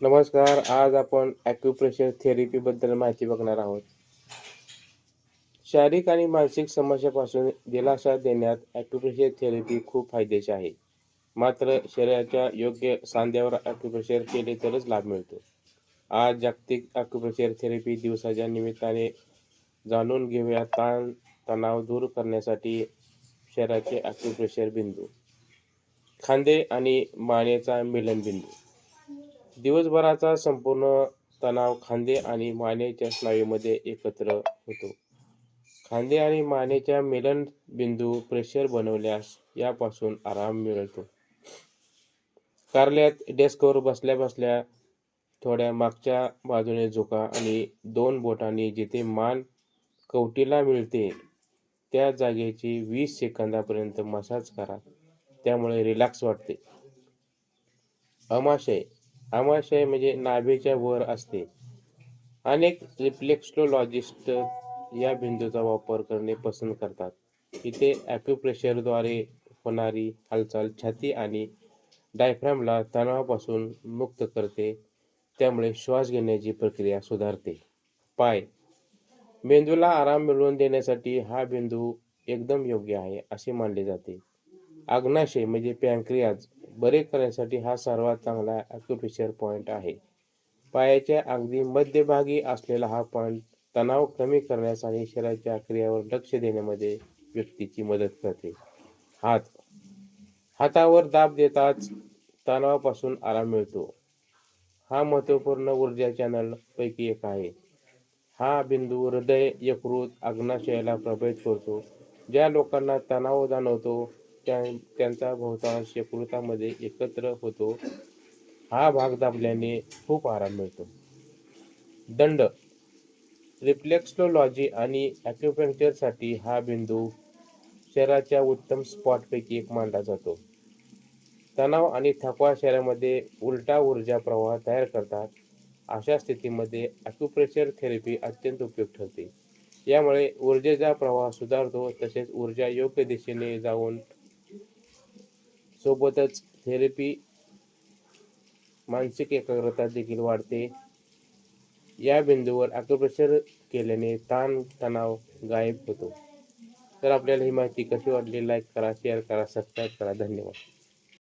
नमस्कार. आज आपण ॲक्युप्रेशर थेरपीबद्दल माहिती बघणार आहोत. शारीरिक आणि मानसिक समस्यापासून दिलासा देण्यात ॲक्युप्रेशर थेरपी खूप फायद्याची आहे. मात्र शरीराच्या योग्य सांध्यावर ॲक्युप्रेशर केले तरच लाभ मिळतो. आज जागतिक ॲक्युप्रेशर थेरपी दिवसाच्या निमित्ताने जाणून घेऊया ताण तणाव दूर करण्यासाठी शरीराचे ॲक्युप्रेशर बिंदू. खांदे आणि मानेचा मिलनबिंदू. दिवसभराचा संपूर्ण तणाव खांदे आणि मानेच्या स्नायूमध्ये एकत्र होतो. खांदे आणि मानेच्या मिलनबिंदू प्रेशर बनवल्यास यापासून आराम मिळतो. कार्यालयात डेस्कवर बसल्या-बसल्या थोड्या मागच्या बाजूने झुका आणि 2 बोटांनी जिथे मान कवटीला मिळते त्या जागेची 20 सेकंदापर्यंत मसाज करा. त्यामुळे रिलॅक्स वाटते. आमाशय. आमाशय म्हणजे नाभीच्या वर असते. अनेक रिफ्लेक्सोलॉजिस्ट या बिंदूचा वापर करणे पसंत करतात. इथे ॲक्युप्रेशरद्वारे होणारी हालचाल छाती आणि डायफ्रामला तणावापासून मुक्त करते. त्यामुळे श्वास घेण्याची प्रक्रिया सुधारते. पाय. मेंदूला आराम मिळवून देण्यासाठी हा बिंदू एकदम योग्य आहे असे मानले जाते. आग्नाशय म्हणजे पॅनक्रियाज बरे करण्यासाठी हा सर्वात चांगला ॲक्युप्रेशर पॉइंट आहे. पायाच्या अगदी मध्यभागी असलेला हा पॉइंट तणाव कमी करण्यास आणि शरीराच्या क्रियावर लक्ष देण्यामध्ये व्यक्तीची मदत करते. हात. हातावर दाब देताच तणावापासून आराम मिळतो. हा महत्त्वपूर्ण ऊर्जा चॅनल पैकी एक आहे. हा बिंदू हृदय, यकृत, आग्नाशयाला प्रभावित करतो. ज्या लोकांना तणाव जाणवतो त्यांचा बहुतांश यकृतामध्ये एकत्र होतो. हा भाग दाबल्याने खूप आराम मिळतो. दंड. रिफ्लेक्सोलॉजी आणि ॲक्युपंक्चरसाठी हा बिंदू शरीराच्या उत्तम स्पॉटपैकी एक मानला जातो. तणाव आणि थकवा शरीरामध्ये उलटा ऊर्जा प्रवाह तयार करतात. अशा स्थितीमध्ये ॲक्युप्रेशर थेरपी अत्यंत उपयुक्त ठरते. यामुळे ऊर्जेचा प्रवाह सुधारतो तसेच ऊर्जा योग्य दिशेने जाऊन सोबतच थेरपी मानसिक एकाग्रता देखील वाढते. या बिंदूवर ॲक्युप्रेशर केल्याने ताण तणाव गायब होतो. तर आपल्याला ही माहिती कशी वाटली लाईक करा, शेअर करा, सबस्क्राईब करा. धन्यवाद.